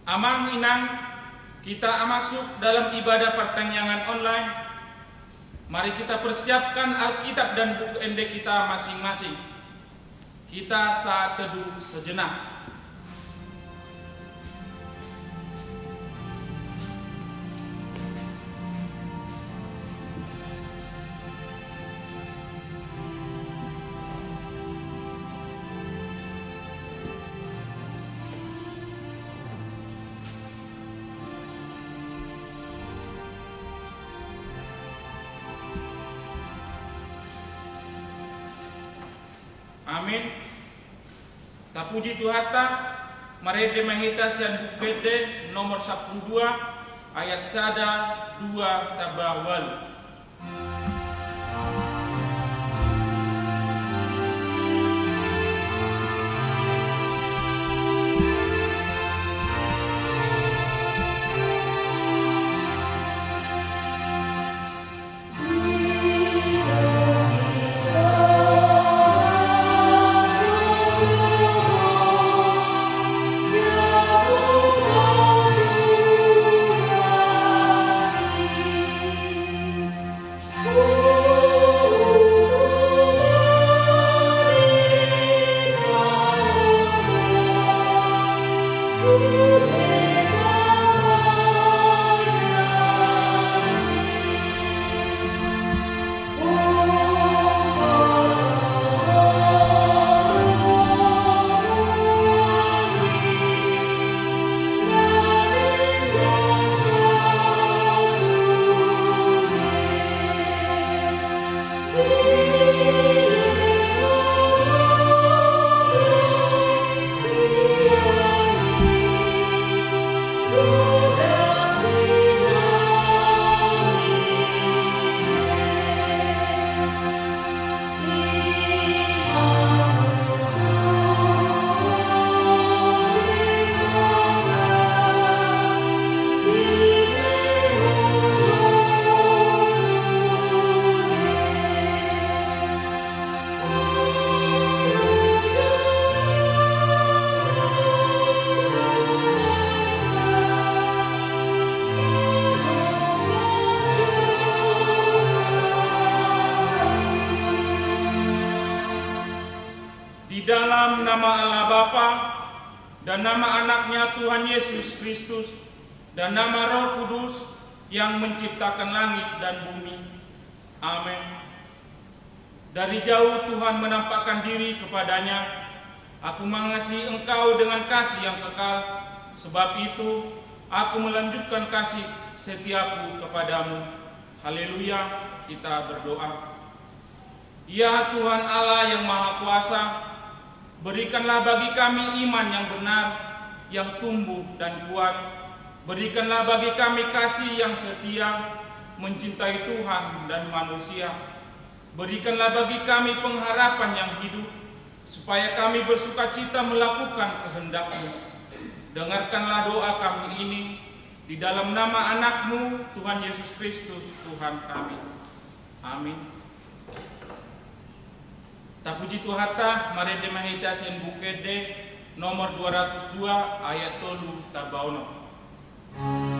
Amang inang, kita masuk dalam ibadah pertanyaan online. Mari kita persiapkan Alkitab dan buku ND kita masing-masing. Kita saat teduh sejenak. Amin. Tapuji Tuhata, marede mahita sian bukede nomor 12 ayat sada 2 tabawal. Dalam nama Allah Bapa dan nama anaknya Tuhan Yesus Kristus dan nama Roh Kudus yang menciptakan langit dan bumi. Amin. Dari jauh Tuhan menampakkan diri kepadanya. Aku mengasihi engkau dengan kasih yang kekal. Sebab itu aku melanjutkan kasih setiaku kepadamu. Haleluya, kita berdoa. Ya Tuhan Allah yang Maha Kuasa, berikanlah bagi kami iman yang benar, yang tumbuh dan kuat. Berikanlah bagi kami kasih yang setia, mencintai Tuhan dan manusia. Berikanlah bagi kami pengharapan yang hidup, supaya kami bersukacita melakukan kehendak-Mu. Dengarkanlah doa kami ini, di dalam nama anak-Mu, Tuhan Yesus Kristus, Tuhan kami. Amin. Tapuji Tuhata, marede mahita sen bukede nomor 202 ayat 3 tabaono. Oh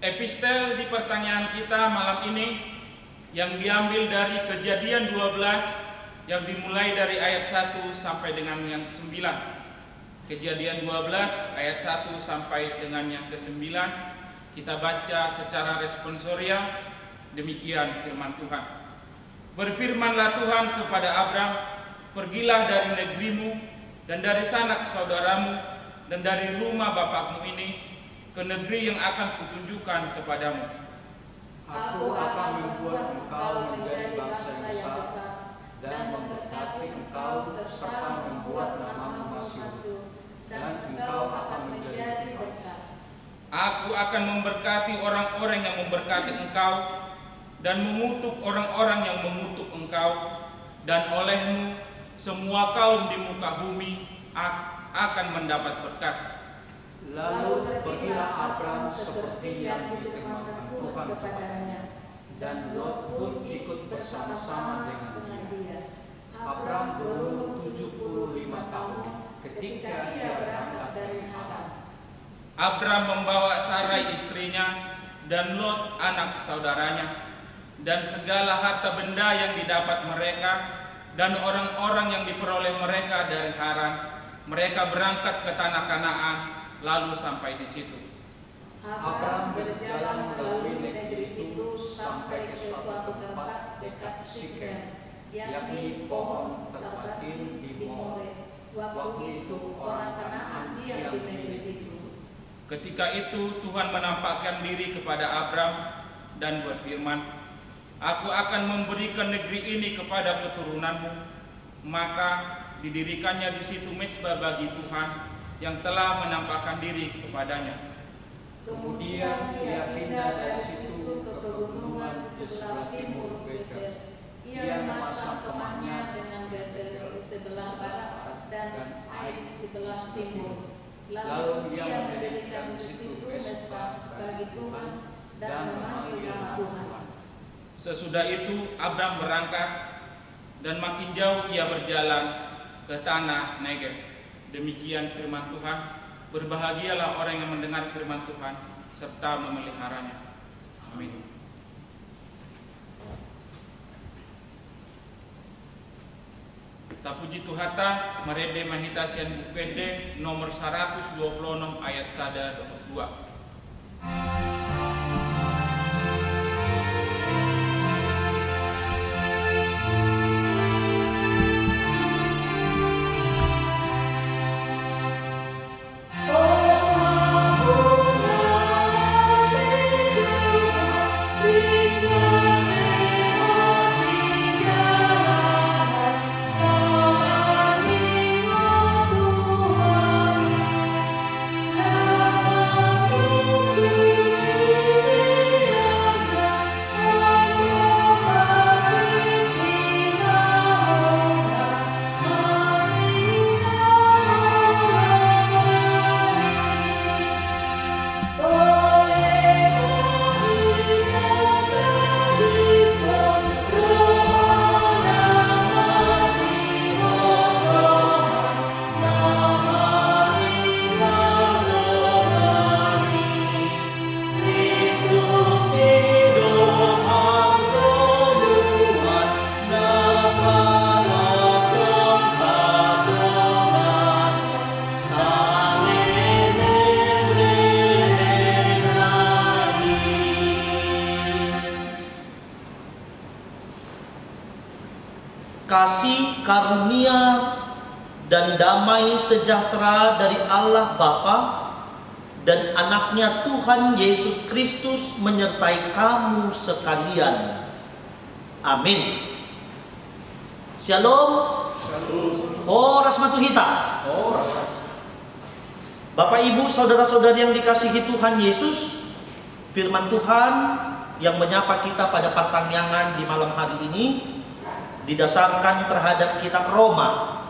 Epistel di pertanyaan kita malam ini yang diambil dari Kejadian 12 yang dimulai dari ayat 1 sampai dengan yang ke-9. Kejadian 12 ayat 1 sampai dengan yang ke-9. Kita baca secara responsoria. Demikian firman Tuhan. Berfirmanlah Tuhan kepada Abram, pergilah dari negerimu dan dari sanak saudaramu dan dari rumah bapakmu ini ke negeri yang akan kutunjukkan kepadamu. Aku akan membuat engkau menjadi bangsa yang besar dan memberkati engkau serta membuat namamu masyhur, dan engkau akan menjadi berkat. Aku akan memberkati orang-orang yang memberkati engkau dan mengutuk orang-orang yang mengutuk engkau, dan olehmu semua kaum di muka bumi akan mendapat berkat. Lalu pergilah Abram seperti yang difirmankan Tuhan kepadanya, dan Lot pun ikut bersama-sama dengan dia. Abram berumur 75 tahun ketika ia berangkat dari Haran. Abram membawa Sarai istrinya dan Lot anak saudaranya, dan segala harta benda yang didapat mereka dan orang-orang yang diperoleh mereka dari Haran. Mereka berangkat ke tanah Kanaan lalu sampai di situ. Abram berjalan melalui negeri itu sampai ke suatu tempat dekat Sikem, yakni pohon terbatin di More. Waktu itu orang Kanaan diam di negeri itu. Ketika itu Tuhan menampakkan diri kepada Abram dan berfirman, Aku akan memberikan negeri ini kepada keturunanmu. Maka didirikannya di situ mezbah bagi Tuhan yang telah menampakkan diri kepadanya. Kemudian ia pindah dari situ ke pegunungan di sebelah timur Betel. Ia memasang kemahnya dengan Betel di sebelah barat dan Ai di sebelah timur. Lalu ia mendirikan di situ mezbah bagi Tuhan dan memanggil nama Tuhan. Sesudah itu Abram berangkat dan makin jauh ia berjalan ke tanah Negev. Demikian firman Tuhan. Berbahagialah orang yang mendengar firman Tuhan serta memeliharanya. Amin. Tapuji Tuhata Merede Mahitasian Bukpede nomor 126 ayat 1-2. Kasih karunia dan damai sejahtera dari Allah Bapa dan anaknya Tuhan Yesus Kristus menyertai kamu sekalian. Amin. Shalom. Horas matuhita. Bapak Ibu saudara-saudari yang dikasihi Tuhan Yesus, firman Tuhan yang menyapa kita pada pertanyaan di malam hari ini didasarkan terhadap kitab Roma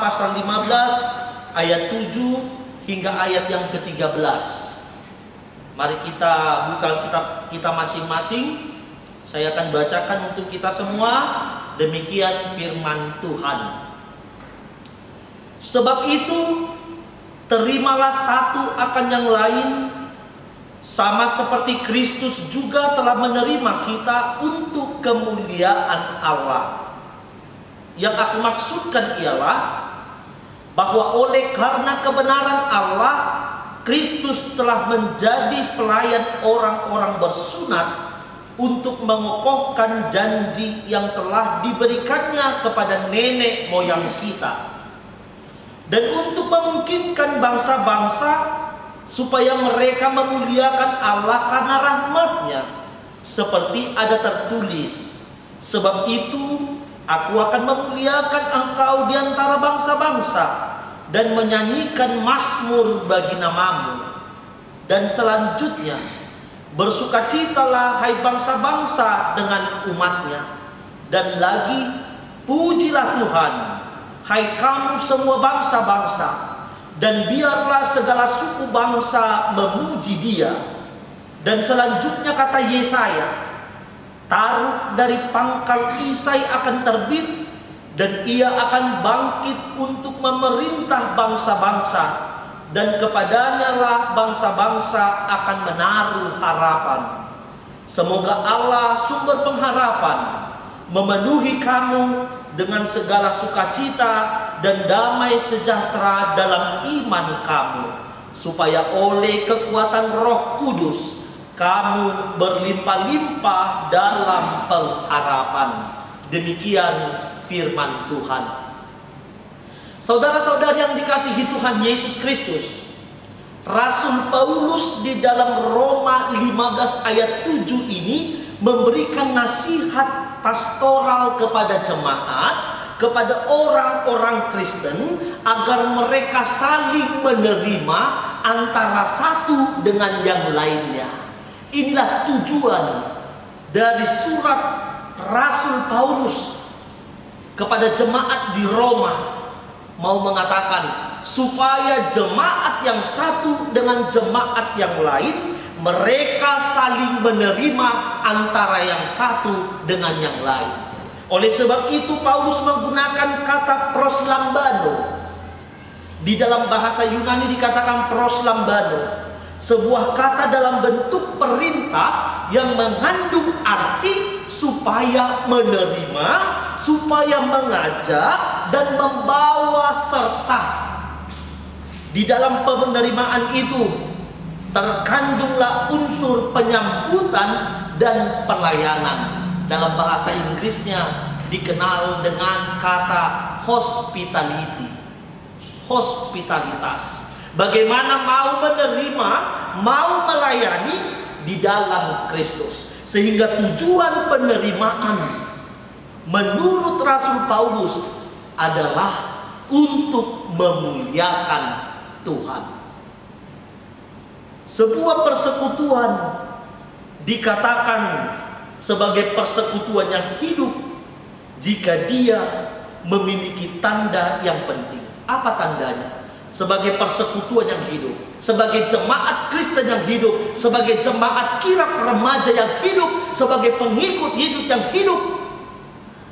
pasal 15 ayat 7 hingga ayat yang ke-13. Mari kita buka kitab kita masing-masing. Saya akan bacakan untuk kita semua. Demikian firman Tuhan. Sebab itu terimalah satu akan yang lain, sama seperti Kristus juga telah menerima kita untuk kemuliaan Allah. Yang aku maksudkan ialah bahwa oleh karena kebenaran Allah, Kristus telah menjadi pelayan orang-orang bersunat untuk mengokohkan janji yang telah diberikannya kepada nenek moyang kita, dan untuk memungkinkan bangsa-bangsa supaya mereka memuliakan Allah karena rahmat-Nya, seperti ada tertulis, sebab itu aku akan memuliakan engkau di antara bangsa-bangsa dan menyanyikan mazmur bagi namamu. Dan selanjutnya, bersukacitalah hai bangsa-bangsa dengan umat-Nya. Dan lagi, pujilah Tuhan, hai kamu semua bangsa-bangsa, dan biarlah segala suku bangsa memuji Dia. Dan selanjutnya kata Yesaya, taruh dari pangkal Isai akan terbit, dan Ia akan bangkit untuk memerintah bangsa-bangsa, dan kepadanya lah bangsa-bangsa akan menaruh harapan. Semoga Allah sumber pengharapan memenuhi kamu dengan segala sukacita dan damai sejahtera dalam iman kamu, supaya oleh kekuatan Roh Kudus kamu berlimpah-limpah dalam pengharapan. Demikian firman Tuhan. Saudara-saudari yang dikasihi Tuhan Yesus Kristus, Rasul Paulus di dalam Roma 15 ayat 7 ini memberikan nasihat pastoral kepada jemaat, kepada orang-orang Kristen, agar mereka saling menerima antara satu dengan yang lainnya. Inilah tujuan dari surat Rasul Paulus kepada jemaat di Roma, mau mengatakan supaya jemaat yang satu dengan jemaat yang lain, mereka saling menerima antara yang satu dengan yang lain. Oleh sebab itu Paulus menggunakan kata proslambano. Di dalam bahasa Yunani dikatakan proslambano, sebuah kata dalam bentuk perintah yang mengandung arti supaya menerima, supaya mengajak dan membawa serta. Di dalam penerimaan itu terkandunglah unsur penyambutan dan pelayanan. Dalam bahasa Inggrisnya dikenal dengan kata hospitality, hospitalitas. Bagaimana mau menerima, mau melayani di dalam Kristus. Sehingga tujuan penerimaan menurut Rasul Paulus adalah untuk memuliakan Tuhan. Sebuah persekutuan dikatakan sebagai persekutuan yang hidup jika dia memiliki tanda yang penting. Apa tandanya? Sebagai persekutuan yang hidup, sebagai jemaat Kristen yang hidup, sebagai jemaat kirab remaja yang hidup, sebagai pengikut Yesus yang hidup,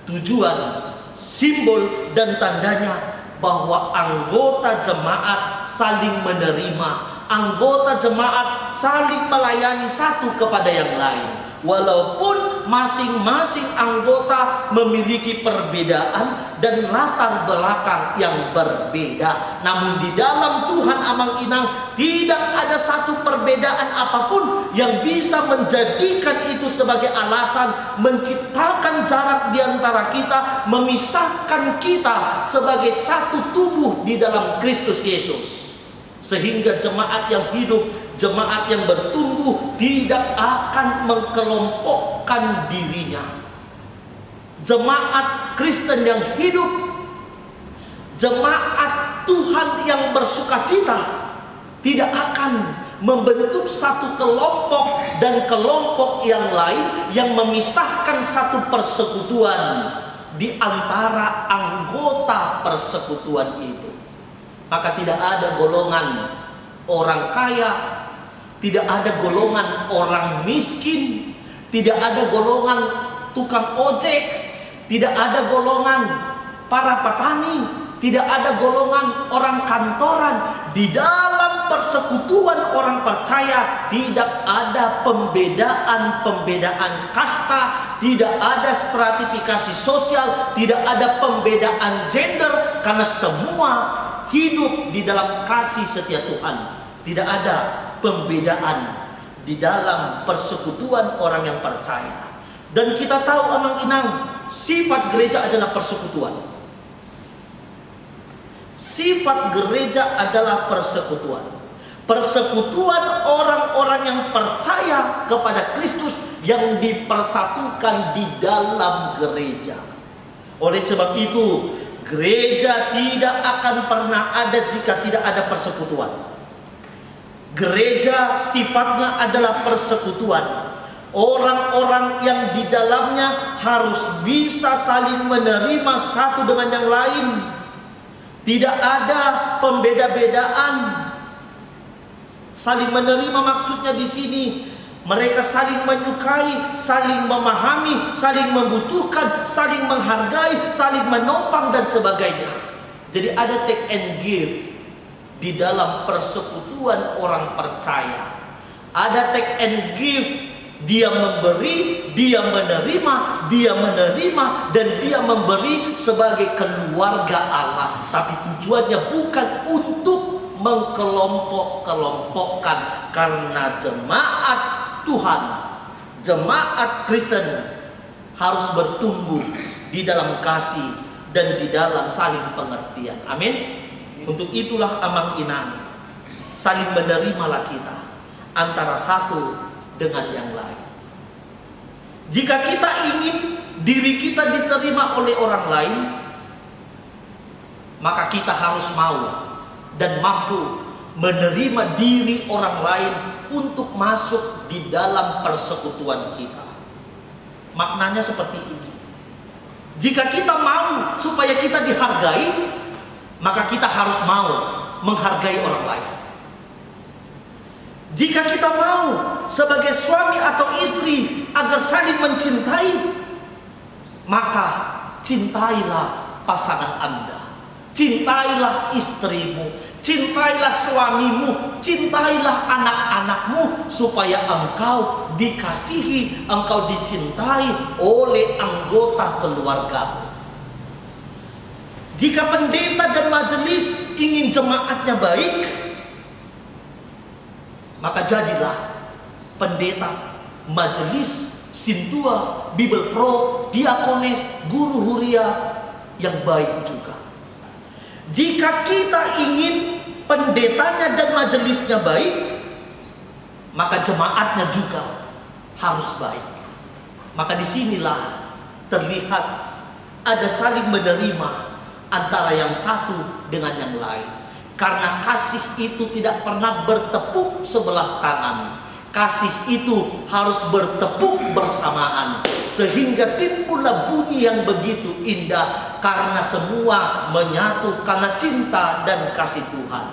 tujuan, simbol dan tandanya bahwa anggota jemaat saling menerima, anggota jemaat saling melayani satu kepada yang lain. Walaupun masing-masing anggota memiliki perbedaan dan latar belakang yang berbeda, namun di dalam Tuhan Amang Inang tidak ada satu perbedaan apapun yang bisa menjadikan itu sebagai alasan menciptakan jarak di antara kita, memisahkan kita sebagai satu tubuh di dalam Kristus Yesus. Sehingga jemaat yang hidup, jemaat yang bertumbuh tidak akan mengkelompokkan dirinya. Jemaat Kristen yang hidup, jemaat Tuhan yang bersukacita, tidak akan membentuk satu kelompok dan kelompok yang lain yang memisahkan satu persekutuan di antara anggota persekutuan itu. Maka tidak ada golongan orang kaya, tidak ada golongan orang miskin, tidak ada golongan tukang ojek, tidak ada golongan para petani, tidak ada golongan orang kantoran. Di dalam persekutuan orang percaya tidak ada pembedaan kasta, tidak ada stratifikasi sosial, tidak ada pembedaan gender, karena semua hidup di dalam kasih setia Tuhan. Tidak ada pembedaan di dalam persekutuan orang yang percaya. Dan kita tahu Amang Inang, sifat gereja adalah persekutuan. Sifat gereja adalah persekutuan. Persekutuan orang-orang yang percaya kepada Kristus yang dipersatukan di dalam gereja. Oleh sebab itu, gereja tidak akan pernah ada jika tidak ada persekutuan. Gereja sifatnya adalah persekutuan. Orang-orang yang di dalamnya harus bisa saling menerima satu dengan yang lain. Tidak ada pembeda-bedaan. Saling menerima maksudnya di sini mereka saling menyukai, saling memahami, saling membutuhkan, saling menghargai, saling menopang dan sebagainya. Jadi ada take and give di dalam persekutuan orang percaya. Ada take and give. Dia memberi, dia menerima, dan dia memberi sebagai keluarga Allah. Tapi tujuannya bukan untuk mengkelompok-kelompokkan, karena jemaat Tuhan, jemaat Kristen harus bertumbuh di dalam kasih dan di dalam saling pengertian. Amin. Untuk itulah Amang Inang, saling menerimalah kita antara satu dengan yang lain. Jika kita ingin diri kita diterima oleh orang lain, maka kita harus mau dan mampu menerima diri orang lain untuk masuk di dalam persekutuan kita. Maknanya seperti ini. Jika kita mau supaya kita dihargai, maka kita harus mau menghargai orang lain. Jika kita mau sebagai suami atau istri agar saling mencintai, maka cintailah pasangan Anda, cintailah istrimu, cintailah suamimu, cintailah anak-anakmu, supaya engkau dikasihi, engkau dicintai oleh anggota keluarga. Jika pendeta dan majelis ingin jemaatnya baik, maka jadilah pendeta, majelis, sintua, Bible Pro, diakones, guru huria yang baik juga. Jika kita ingin pendetanya dan majelisnya baik, maka jemaatnya juga harus baik. Maka disinilah terlihat ada saling menerima antara yang satu dengan yang lain. Karena kasih itu tidak pernah bertepuk sebelah tangan. Kasih itu harus bertepuk bersamaan, sehingga timbullah bunyi yang begitu indah, karena semua menyatu karena cinta dan kasih Tuhan.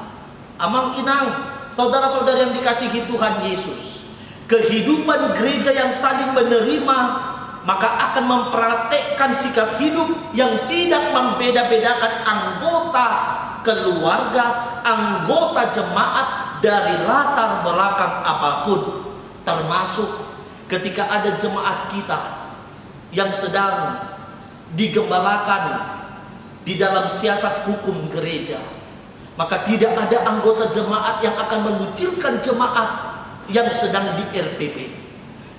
Amang Inang, saudara-saudara yang dikasihi Tuhan Yesus, kehidupan gereja yang saling menerima maka akan mempraktekkan sikap hidup yang tidak membeda-bedakan anggota keluarga, anggota jemaat dari latar belakang apapun. Termasuk ketika ada jemaat kita yang sedang digembalakan di dalam siasat hukum gereja, maka tidak ada anggota jemaat yang akan mengucilkan jemaat yang sedang di RPP.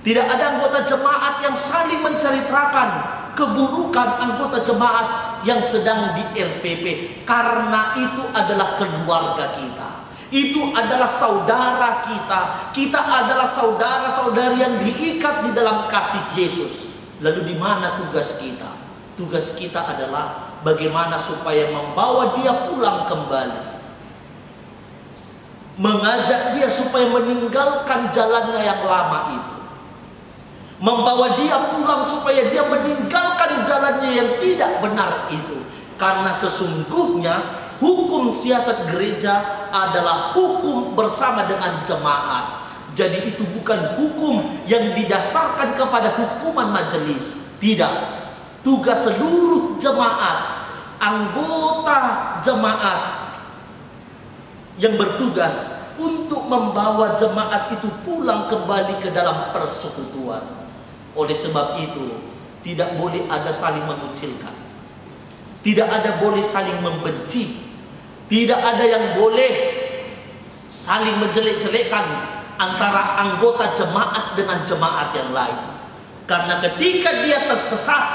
Tidak ada anggota jemaat yang saling menceritakan keburukan anggota jemaat yang sedang di RPP, karena itu adalah keluarga kita, itu adalah saudara kita, kita adalah saudara-saudari yang diikat di dalam kasih Yesus. Lalu di mana tugas kita? Tugas kita adalah bagaimana supaya membawa dia pulang kembali, mengajak dia supaya meninggalkan jalannya yang lama itu, membawa dia pulang supaya dia meninggalkan jalannya yang tidak benar itu. Karena sesungguhnya hukum siasat gereja adalah hukum bersama dengan jemaat. Jadi itu bukan hukum yang didasarkan kepada hukuman majelis. Tidak. Tugas seluruh jemaat, anggota jemaat yang bertugas untuk membawa jemaat itu pulang kembali ke dalam persekutuan. Oleh sebab itu, tidak boleh ada saling mengucilkan, tidak ada boleh saling membenci, tidak ada yang boleh saling menjelek-jelekkan antara anggota jemaat dengan jemaat yang lain. Karena ketika dia tersesat,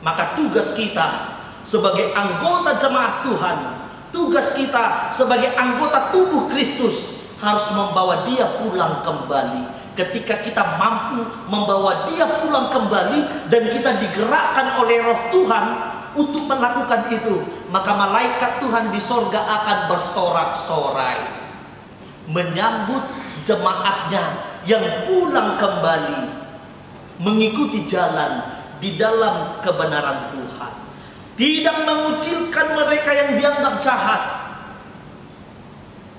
maka tugas kita sebagai anggota jemaat Tuhan, tugas kita sebagai anggota tubuh Kristus harus membawa dia pulang kembali. Ketika kita mampu membawa dia pulang kembali dan kita digerakkan oleh Roh Tuhan untuk melakukan itu, maka malaikat Tuhan di sorga akan bersorak-sorai menyambut jemaatnya yang pulang kembali mengikuti jalan di dalam kebenaran Tuhan, tidak mengucilkan mereka yang dianggap jahat.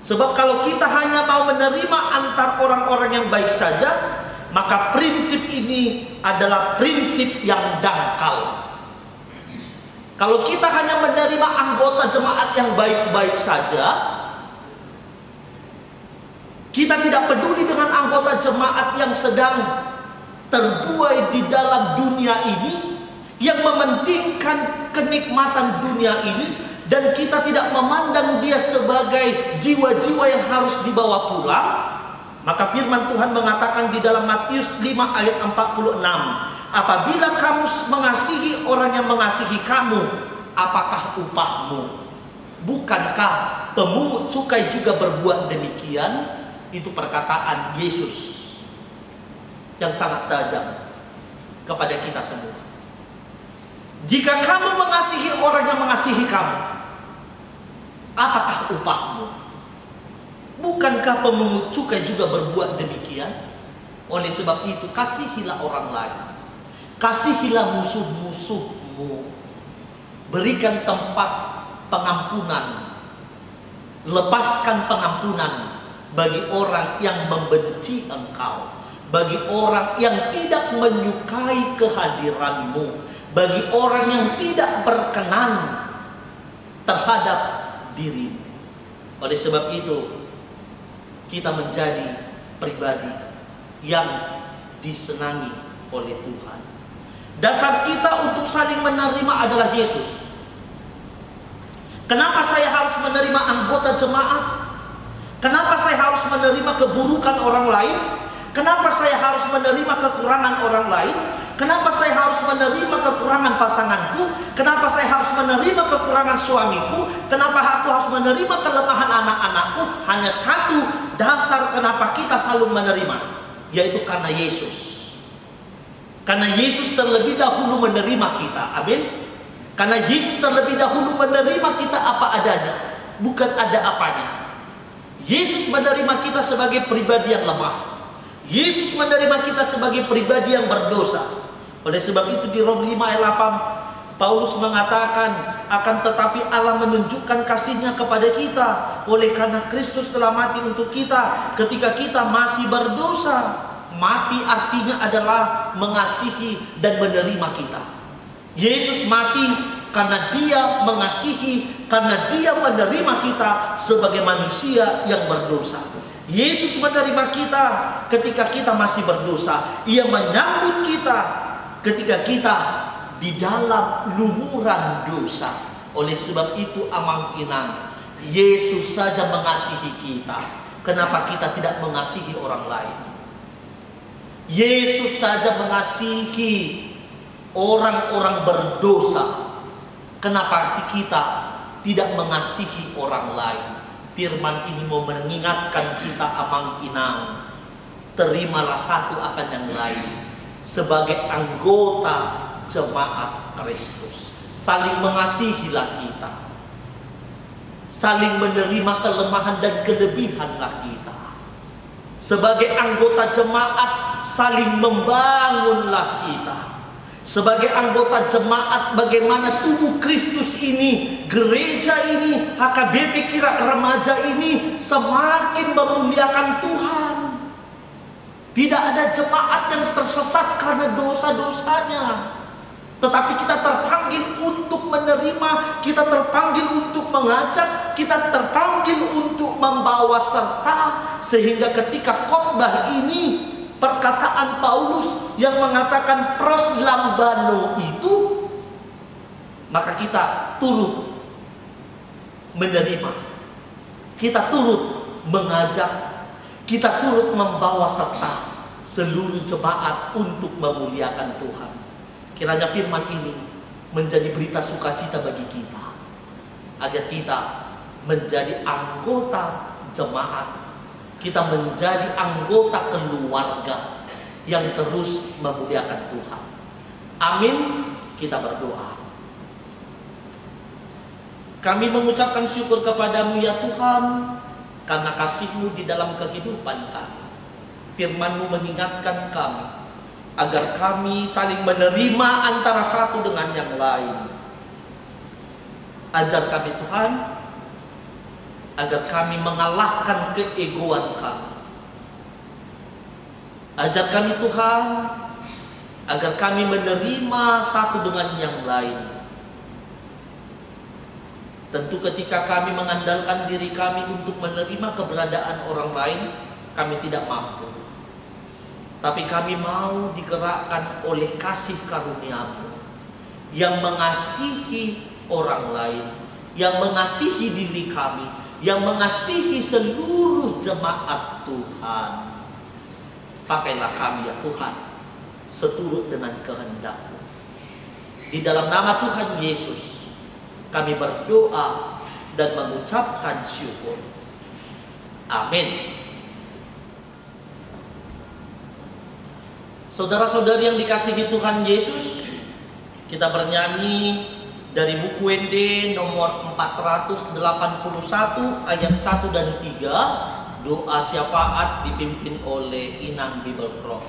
Sebab kalau kita hanya mau menerima antar orang-orang yang baik saja, maka prinsip ini adalah prinsip yang dangkal. Kalau kita hanya menerima anggota jemaat yang baik-baik saja, kita tidak peduli dengan anggota jemaat yang sedang terbuai di dalam dunia ini, yang mementingkan kenikmatan dunia ini, dan kita tidak memandang dia sebagai jiwa-jiwa yang harus dibawa pulang. Maka firman Tuhan mengatakan di dalam Matius 5 ayat 46, apabila kamu mengasihi orang yang mengasihi kamu, apakah upahmu? Bukankah pemungut cukai juga berbuat demikian? Itu perkataan Yesus yang sangat tajam kepada kita semua. Jika kamu mengasihi orang yang mengasihi kamu, apakah upahmu? Bukankah pemungut cukai juga berbuat demikian? Oleh sebab itu, kasihilah orang lain, kasihilah musuh-musuhmu, berikan tempat pengampunan, lepaskan pengampunan bagi orang yang membenci engkau, bagi orang yang tidak menyukai kehadiranmu, bagi orang yang tidak berkenan terhadap dirimu. Oleh sebab itu, kita menjadi pribadi yang disenangi oleh Tuhan. Dasar kita untuk saling menerima adalah Yesus. Kenapa saya harus menerima anggota jemaat? Kenapa saya harus menerima keburukan orang lain? Kenapa saya harus menerima kekurangan orang lain? Kenapa saya harus menerima kekurangan pasanganku? Kenapa saya harus menerima kekurangan suamiku? Kenapa aku harus menerima kelemahan anak-anakku? Hanya satu dasar kenapa kita selalu menerima, yaitu karena Yesus. Karena Yesus terlebih dahulu menerima kita. Amin. Karena Yesus terlebih dahulu menerima kita apa adanya, bukan ada apanya. Yesus menerima kita sebagai pribadi yang lemah. Yesus menerima kita sebagai pribadi yang berdosa. Oleh sebab itu di Rom 5 ayat 8 Paulus mengatakan, akan tetapi Allah menunjukkan kasih-Nya kepada kita oleh karena Kristus telah mati untuk kita ketika kita masih berdosa. Mati artinya adalah mengasihi dan menerima kita. Yesus mati karena Dia mengasihi, karena Dia menerima kita sebagai manusia yang berdosa. Yesus menerima kita ketika kita masih berdosa. Ia menyambut kita ketika kita di dalam lumuran dosa. Oleh sebab itu amang inang, Yesus saja mengasihi kita. Kenapa kita tidak mengasihi orang lain? Yesus saja mengasihi orang-orang berdosa. Kenapa kita tidak mengasihi orang lain? Firman ini mau mengingatkan kita amang inang, terimalah satu akan yang lain. Sebagai anggota jemaat Kristus, saling mengasihilah kita, saling menerima kelemahan dan kelebihanlah kita. Sebagai anggota jemaat, saling membangunlah kita. Sebagai anggota jemaat, bagaimana tubuh Kristus ini, gereja ini, HKBP Kira Remaja ini semakin memuliakan Tuhan. Tidak ada jemaat yang tersesat karena dosa-dosanya, tetapi kita terpanggil untuk menerima, kita terpanggil untuk mengajak, kita terpanggil untuk membawa serta, sehingga ketika khotbah ini, perkataan Paulus yang mengatakan pros lambano itu, maka kita turut menerima, kita turut mengajak, kita turut membawa serta seluruh jemaat untuk memuliakan Tuhan. Kiranya firman ini menjadi berita sukacita bagi kita, agar kita menjadi anggota jemaat, kita menjadi anggota keluarga yang terus memuliakan Tuhan. Amin. Kita berdoa. Kami mengucapkan syukur kepadamu ya Tuhan, karena kasih-Mu di dalam kehidupan kami. Firman-Mu mengingatkan kami agar kami saling menerima antara satu dengan yang lain. Ajar kami Tuhan, agar kami mengalahkan keegoan kami. Ajar kami Tuhan, agar kami menerima satu dengan yang lain. Tentu ketika kami mengandalkan diri kami untuk menerima keberadaan orang lain, kami tidak mampu. Tapi kami mau digerakkan oleh kasih karunia-Mu yang mengasihi orang lain, yang mengasihi diri kami, yang mengasihi seluruh jemaat Tuhan. Pakailah kami ya Tuhan, seturut dengan kehendak-Mu. Di dalam nama Tuhan Yesus, kami berdoa dan mengucapkan syukur. Amin. Saudara-saudari yang dikasihi Tuhan Yesus, kita bernyanyi dari buku WD nomor 481 ayat 1 dan 3, doa syafaat dipimpin oleh Inang Bible From.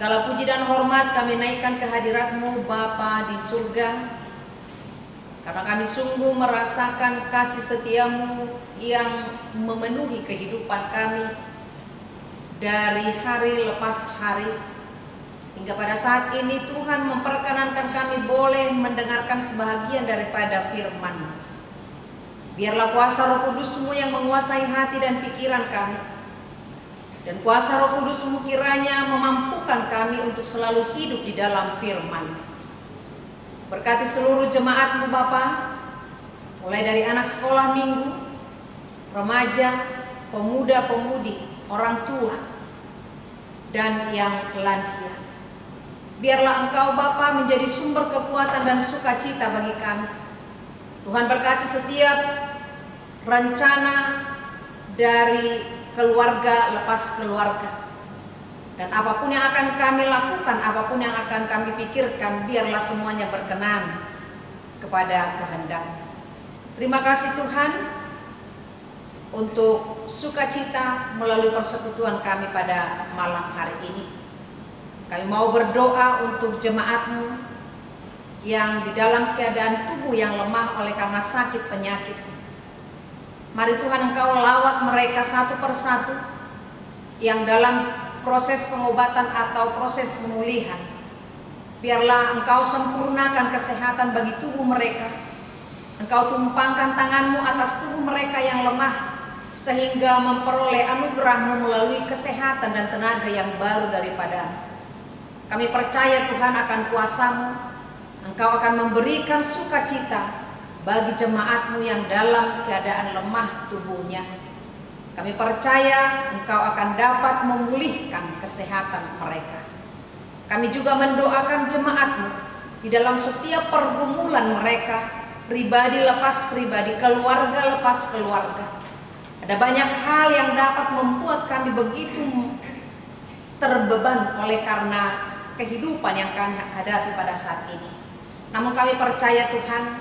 Segala puji dan hormat kami naikkan ke hadirat-Mu Bapa di surga, karena kami sungguh merasakan kasih setia-Mu yang memenuhi kehidupan kami dari hari lepas hari, hingga pada saat ini Tuhan memperkenankan kami boleh mendengarkan sebahagian daripada firman. Biarlah kuasa Roh Kudus-Mu yang menguasai hati dan pikiran kami, dan kuasa Roh Kudus-Mu kiranya memampukan kami untuk selalu hidup di dalam firman. Berkati seluruh jemaat-Mu Bapa, mulai dari anak sekolah minggu, remaja, pemuda-pemudi, orang tua, dan yang lansia. Biarlah Engkau Bapa menjadi sumber kekuatan dan sukacita bagi kami. Tuhan berkati setiap rencana dari keluarga lepas keluarga. Dan apapun yang akan kami lakukan, apapun yang akan kami pikirkan, biarlah semuanya berkenan kepada kehendak. Terima kasih Tuhan untuk sukacita melalui persekutuan kami pada malam hari ini. Kami mau berdoa untuk jemaat-Mu yang di dalam keadaan tubuh yang lemah oleh karena sakit penyakit. Mari Tuhan Engkau lawat mereka satu persatu yang dalam proses pengobatan atau proses pemulihan. Biarlah Engkau sempurnakan kesehatan bagi tubuh mereka. Engkau tumpangkan tangan-Mu atas tubuh mereka yang lemah, sehingga memperoleh anugerah-Mu melalui kesehatan dan tenaga yang baru daripada-Mu. Kami percaya Tuhan akan kuasa-Mu. Engkau akan memberikan sukacita bagi jemaat-Mu yang dalam keadaan lemah tubuhnya. Kami percaya Engkau akan dapat memulihkan kesehatan mereka. Kami juga mendoakan jemaat-Mu di dalam setiap pergumulan mereka, pribadi lepas pribadi, keluarga lepas keluarga. Ada banyak hal yang dapat membuat kami begitu terbeban oleh karena kehidupan yang kami hadapi pada saat ini. Namun kami percaya Tuhan,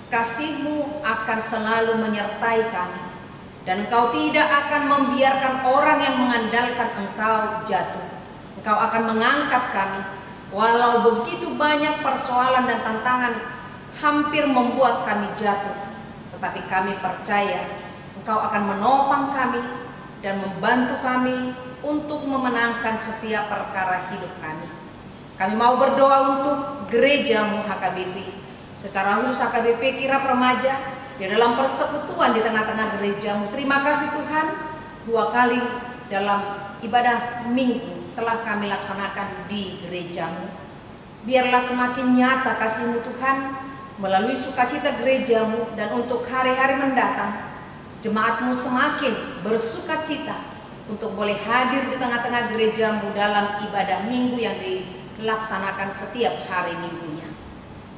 kasih-Mu akan selalu menyertai kami. Dan Engkau tidak akan membiarkan orang yang mengandalkan Engkau jatuh. Engkau akan mengangkat kami. Walau begitu banyak persoalan dan tantangan hampir membuat kami jatuh, tetapi kami percaya Engkau akan menopang kami dan membantu kami untuk memenangkan setiap perkara hidup kami. Kami mau berdoa untuk gereja-Mu HKBP. Secara khusus HKBP Kirap Remaja di dalam persekutuan di tengah-tengah gereja-Mu. Terima kasih Tuhan, 2 kali dalam ibadah minggu telah kami laksanakan di gereja-Mu. Biarlah semakin nyata kasih-Mu Tuhan melalui sukacita gereja-Mu, dan untuk hari-hari mendatang jemaat-Mu semakin bersukacita untuk boleh hadir di tengah-tengah gereja-Mu dalam ibadah minggu yang dilaksanakan setiap hari minggunya.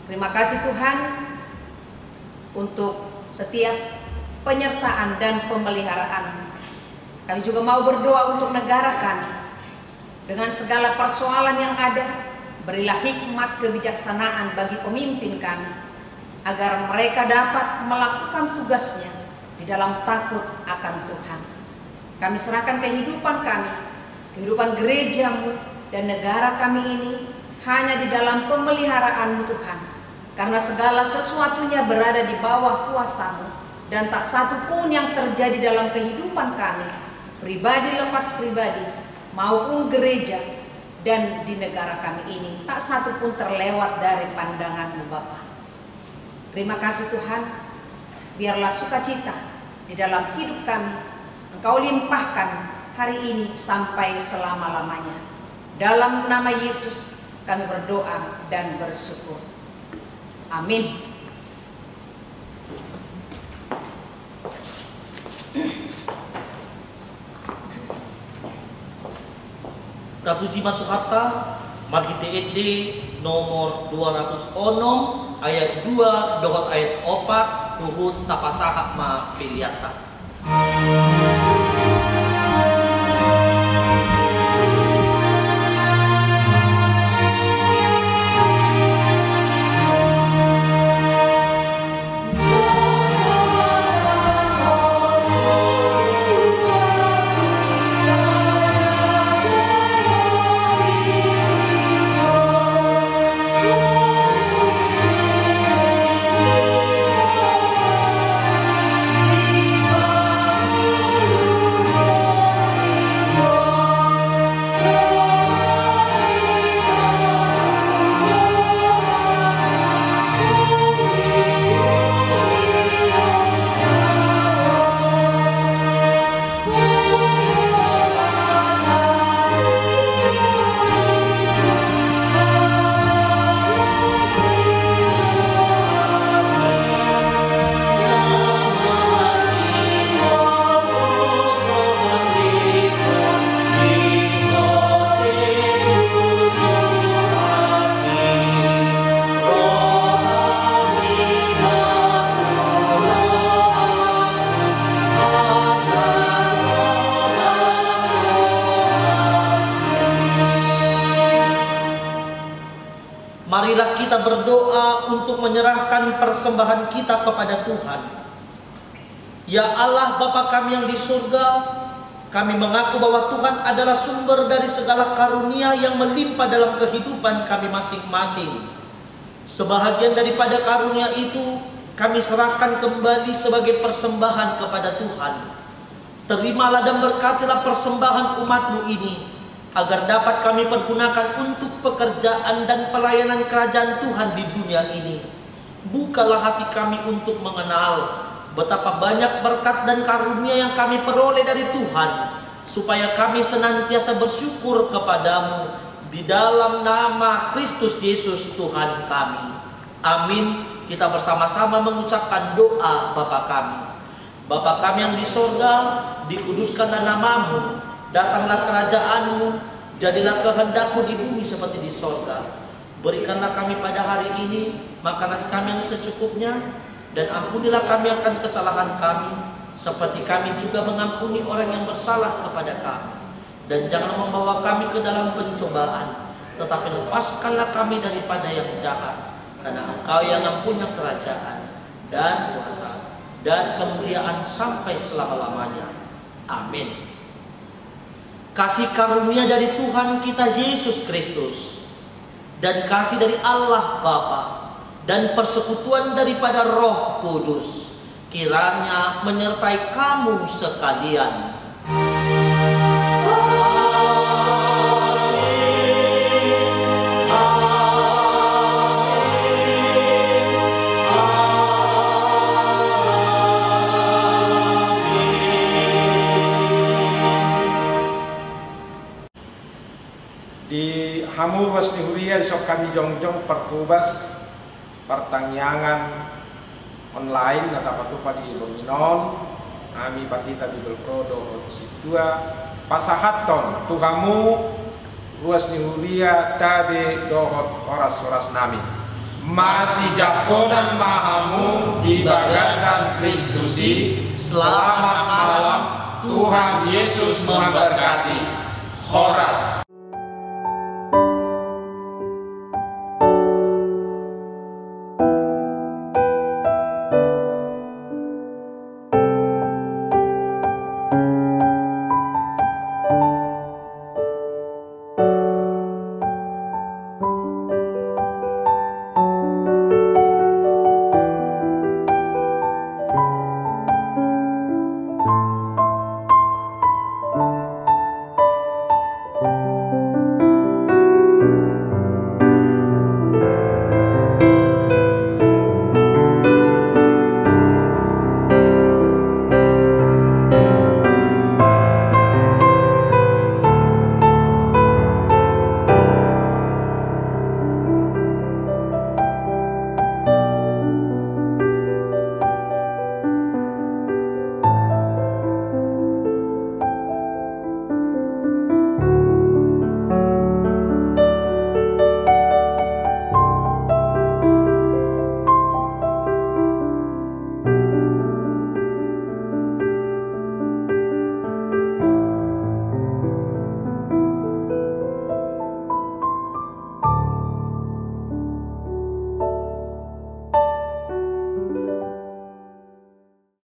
Terima kasih Tuhan untuk setiap penyertaan dan pemeliharaan. Kami juga mau berdoa untuk negara kami. Dengan segala persoalan yang ada, berilah hikmat kebijaksanaan bagi pemimpin kami, agar mereka dapat melakukan tugasnya di dalam takut akan Tuhan. Kami serahkan kehidupan kami, kehidupan gereja-Mu dan negara kami ini hanya di dalam pemeliharaan-Mu Tuhan. Karena segala sesuatunya berada di bawah kuasa-Mu, dan tak satu pun yang terjadi dalam kehidupan kami, pribadi lepas pribadi, maupun gereja dan di negara kami ini, tak satu pun terlewat dari pandangan-Mu Bapa. Terima kasih Tuhan, biarlah sukacita di dalam hidup kami Engkau limpahkan hari ini sampai selama-lamanya. Dalam nama Yesus kami berdoa dan bersyukur. Amin. Kapuji matu harta margi TND nomor 206 ayat 2 dogot ayat 4 tuhun tapasaha ma piliata. Terima berdoa untuk menyerahkan persembahan kita kepada Tuhan. Ya Allah Bapa kami yang di surga, kami mengaku bahwa Tuhan adalah sumber dari segala karunia yang melimpah dalam kehidupan kami masing-masing. Sebahagian daripada karunia itu kami serahkan kembali sebagai persembahan kepada Tuhan. Terimalah dan berkatilah persembahan umat-Mu ini, agar dapat kami pergunakan untuk pekerjaan dan pelayanan kerajaan Tuhan di dunia ini. Bukalah hati kami untuk mengenal betapa banyak berkat dan karunia yang kami peroleh dari Tuhan, supaya kami senantiasa bersyukur kepadamu di dalam nama Kristus Yesus Tuhan kami. Amin. Kita bersama-sama mengucapkan doa Bapa kami. Bapa kami yang di sorga, dikuduskanlah nama-Mu, datanglah kerajaan-Mu, jadilah kehendak-Mu di bumi seperti di sorga. Berikanlah kami pada hari ini makanan kami yang secukupnya, dan ampunilah kami akan kesalahan kami, seperti kami juga mengampuni orang yang bersalah kepada kami. Dan jangan membawa kami ke dalam pencobaan, tetapi lepaskanlah kami daripada yang jahat. Karena Engkau yang mempunyai kerajaan dan kuasa dan kemuliaan sampai selama-lamanya. Amin. Kasih karunia dari Tuhan kita Yesus Kristus, dan kasih dari Allah Bapa, dan persekutuan daripada Roh Kudus, kiranya menyertai kamu sekalian. Di hamur was di huria sok kami jongjong perkubas pertangyangan online atau patupa di Bominon kami patita di Belprodo situa pasahaton tuhamu ruas di huria tabe dohot oras nami masih jakonan mahamu di bagasan Kristusi. Selamat malam, Tuhan Yesus memberkati. Horas.